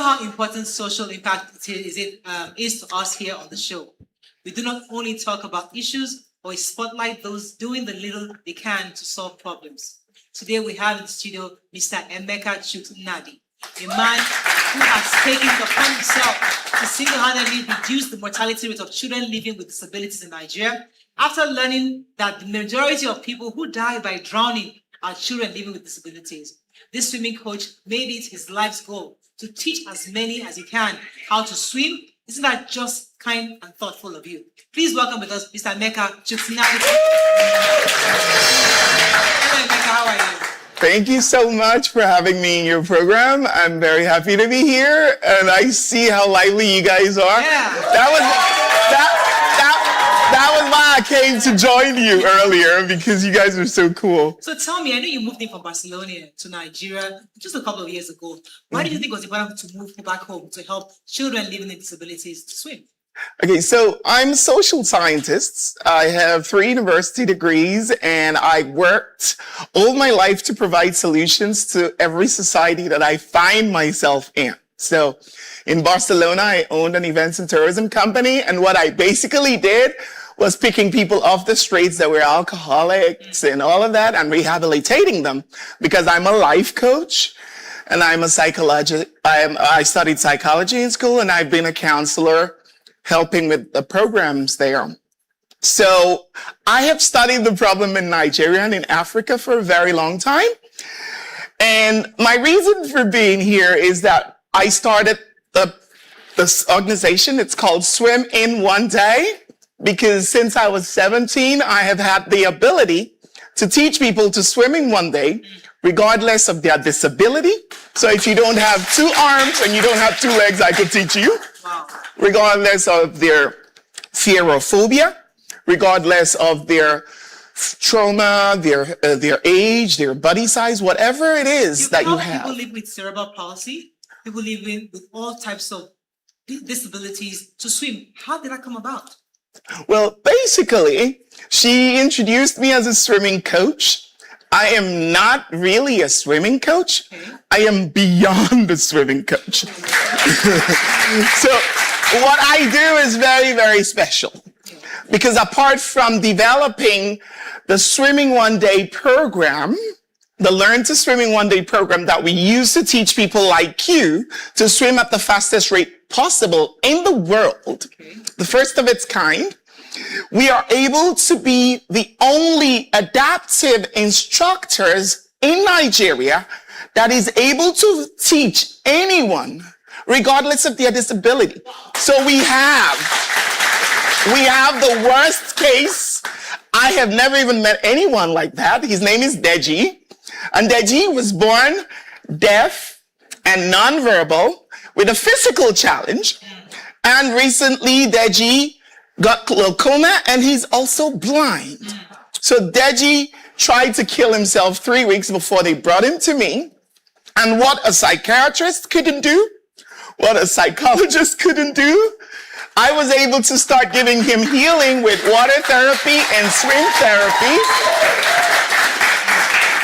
how important social impact is to us here on the show. We do not only talk about issues, but we spotlight those doing the little they can to solve problems. Today we have in the studio Mr. Emeka Chukwunadi, a man who has taken it upon himself to single-handedly reduce the mortality rate of children living with disabilities in Nigeria, after learning that the majority of people who die by drowning are children living with disabilities. This swimming coach made it his life's goal to teach as many as he can how to swim. Isn't that just kind and thoughtful of you? Please welcome with us Mr. Emeka Chukwunadi. Hello, Emeka, how are you? Thank you so much for having me in your program. I'm very happy to be here, and I see how lively you guys are. Yeah. That was why I came to join you earlier, because you guys are so cool. So tell me, I know you moved in from Barcelona to Nigeria just a couple of years ago. Why did you think it was important to move back home to help children living with disabilities to swim? Okay, so I'm a social scientist. I have 3 university degrees, and I worked all my life to provide solutions to every society that I find myself in. So in Barcelona, I owned an events and tourism company, and what I basically did was picking people off the streets that were alcoholics and all of that and rehabilitating them, because I'm a life coach and I'm a psychologist. I studied psychology in school, and I've been a counselor helping with the programs there. So I have studied the problem in Nigeria and in Africa for a very long time. And my reason for being here is that I started this organization. It's called Swim in One Day, because since I was 17, I have had the ability to teach people to swim in one day, regardless of their disability. So if you don't have 2 arms and you don't have 2 legs, I could teach you. Wow. Regardless of their fear or phobia, regardless of their trauma, their age, their body size, whatever it is that you have. People live with cerebral palsy, people living with all types of disabilities to swim. How did that come about? Well, basically, she introduced me as a swimming coach. I am not really a swimming coach. Okay. I am beyond a swimming coach. So what I do is very, very special, because apart from developing the Swimming One Day program, the Learn to Swim in One Day program that we use to teach people like you to swim at the fastest rate possible in the world, the first of its kind, we are able to be the only adaptive instructors in Nigeria that is able to teach anyone, regardless of their disability. So we have the worst case. I have never even met anyone like that. His name is Deji. And Deji was born deaf and nonverbal with a physical challenge. And recently, Deji got glaucoma, and he's also blind. So Deji tried to kill himself 3 weeks before they brought him to me. And what a psychiatrist couldn't do, what a psychologist couldn't do, I was able to start giving him healing with water therapy and swim therapy.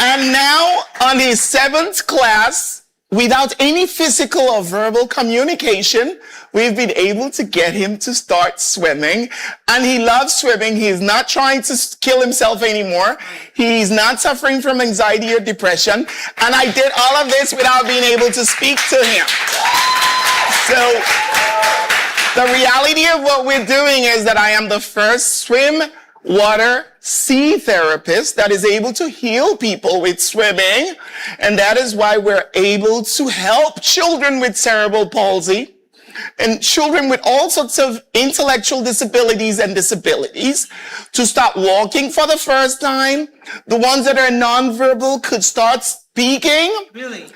And now on his 7th class, without any physical or verbal communication, we've been able to get him to start swimming. And he loves swimming. He's not trying to kill himself anymore. He's not suffering from anxiety or depression. And I did all of this without being able to speak to him. So the reality of what we're doing is that I am the first swim, water, sea therapist that is able to heal people with swimming. And that is why we're able to help children with cerebral palsy and children with all sorts of intellectual disabilities and disabilities to start walking for the first time. The ones that are nonverbal could start speaking. Really?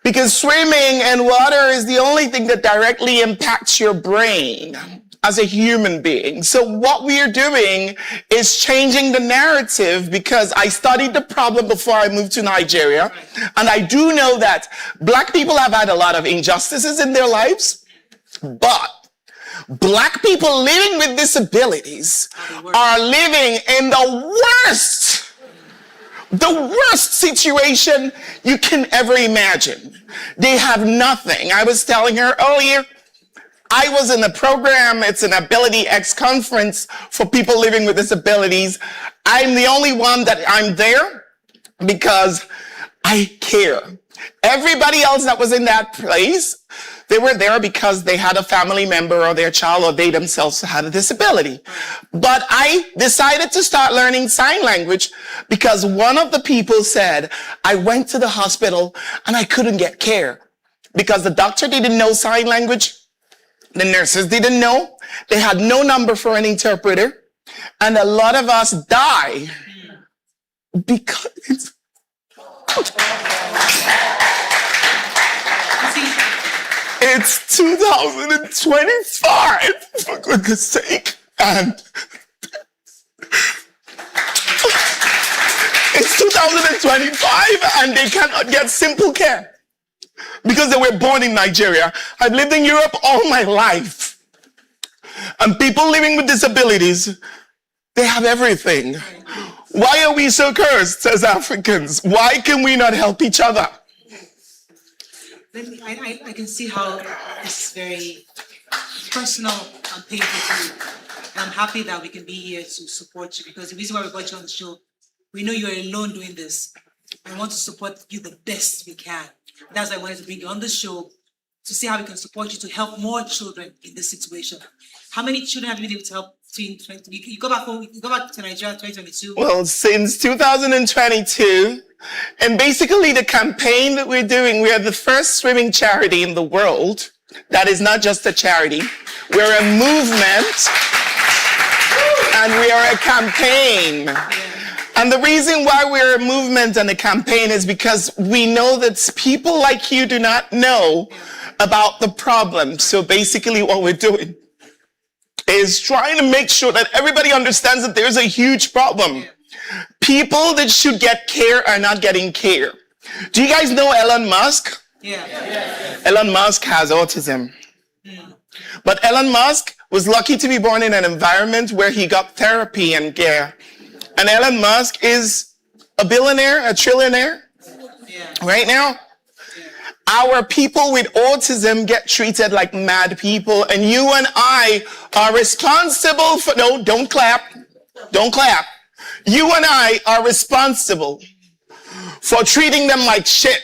Because swimming and water is the only thing that directly impacts your brain as a human being. So what we are doing is changing the narrative, because I studied the problem before I moved to Nigeria. And I do know that Black people have had a lot of injustices in their lives, but Black people living with disabilities are living in the The worst situation you can ever imagine. They have nothing. I was telling her earlier, I was in a program, it's an Ability X conference for people living with disabilities. I'm the only one that I'm there because I care. Everybody else that was in that place, they were there because they had a family member or their child or they themselves had a disability. But I decided to start learning sign language because one of the people said, I went to the hospital and I couldn't get care because the doctor didn't know sign language. The nurses didn't know. They had no number for an interpreter. And a lot of us die because it's 2025, for goodness sake. And it's 2025 and they cannot get simple care because they were born in Nigeria. I've lived in Europe all my life. And people living with disabilities, they have everything. Why are we so cursed as Africans? Why can we not help each other? I can see how this is very personal and painful to you. And I'm happy that we can be here to support you because the reason why we got you on the show, we know you're alone doing this. I want to support you the best we can. That's why I wanted to bring you on the show to see how we can support you to help more children in this situation. How many children have you been able to help? You go back home, you go back to Nigeria in 2022? Well, since 2022, and basically the campaign that we're doing, we are the first swimming charity in the world that is not just a charity. We're a movement and we are a campaign. And the reason why we're a movement and a campaign is because we know that people like you do not know about the problem. So basically what we're doing is trying to make sure that everybody understands that there's a huge problem. People that should get care are not getting care. Do you guys know Elon Musk? Yeah. Elon Musk has autism. But Elon Musk was lucky to be born in an environment where he got therapy and care. And Elon Musk is a billionaire, a trillionaire right now. Our people with autism get treated like mad people, and you and I are responsible for, no, don't clap. Don't clap. You and I are responsible for treating them like shit.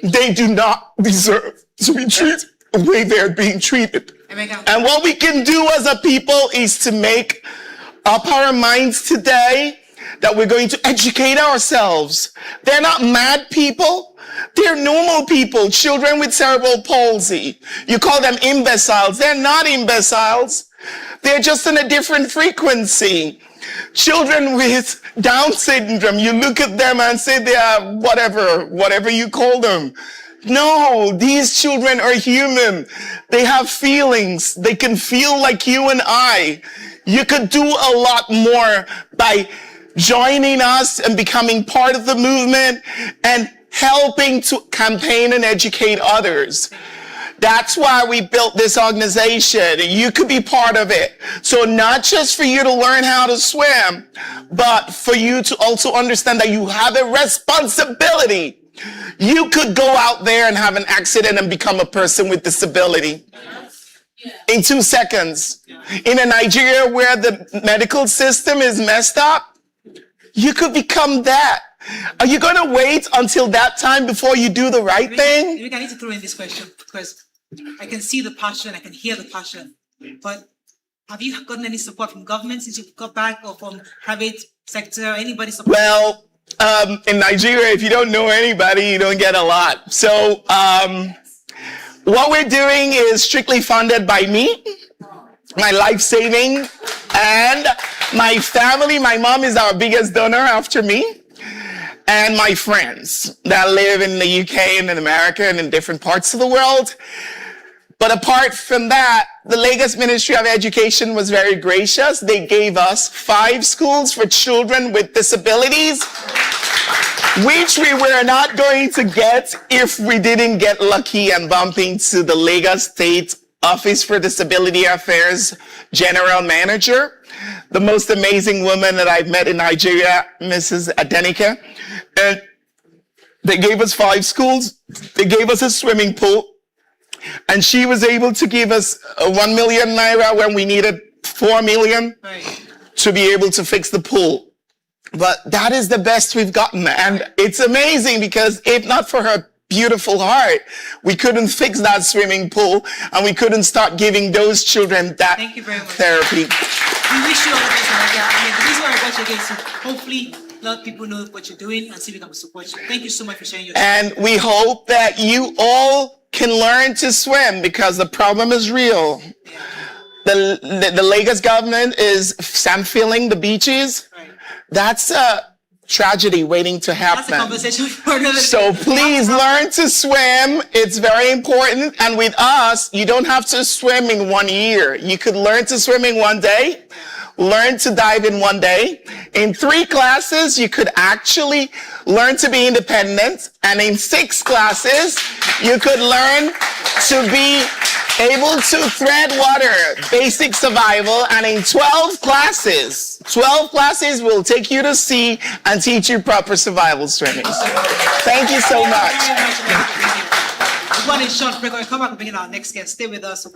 They do not deserve to be treated the way they're being treated. And what we can do as a people is to make up our minds today that we're going to educate ourselves. They're not mad people. They're normal people, children with cerebral palsy. You call them imbeciles. They're not imbeciles. They're just in a different frequency. Children with Down syndrome, you look at them and say they are whatever you call them. No, these children are human. They have feelings. They can feel like you and I. You could do a lot more by joining us and becoming part of the movement and helping to campaign and educate others. That's why we built this organization. You could be part of it. So not just for you to learn how to swim, but for you to also understand that you have a responsibility. You could go out there and have an accident and become a person with disability in 2 seconds. In a Nigeria where the medical system is messed up, you could become that. Are you going to wait until that time before you do the right thing? I need to throw in this question because I can see the passion, I can hear the passion. But have you gotten any support from government since you've got back, or from private sector, anybody support? Well, in Nigeria, if you don't know anybody, you don't get a lot. So what we're doing is strictly funded by me, my life saving, and my family. My mom is our biggest donor after me. And my friends that live in the UK and in America and in different parts of the world. But apart from that, the Lagos Ministry of Education was very gracious. They gave us 5 schools for children with disabilities, which we were not going to get if we didn't get lucky and bump into the Lagos State Office for Disability Affairs General Manager. the most amazing woman that I've met in Nigeria, Mrs. Adenike. And they gave us 5 schools. They gave us a swimming pool. And she was able to give us 1 million naira when we needed 4 million to be able to fix the pool. But that is the best we've gotten. And it's amazing because if not for her beautiful heart, we couldn't fix that swimming pool and we couldn't start giving those children that Thank you very much. therapy. We wish you all the best. I mean, the reason why I got you again is to hopefully let people know what you're doing and see if we can support you. Thank you so much for sharing your time. And we hope that you all can learn to swim because the problem is real. The Lagos government is sand filling the beaches. Right. That's a tragedy waiting to That's a happen. conversation for another So day. please learn to swim. It's very important. And with us, you don't have to swim in 1 year. You could learn to swim in 1 day, learn to dive in 1 day. In 3 classes, you could actually learn to be independent. And in 6 classes, you could learn to be able to thread water, basic survival. And in 12 classes will take you to sea and teach you proper survival swimming. Thank you so much. We're going to a short break. We'll come back and bring in our next guest. Stay with us.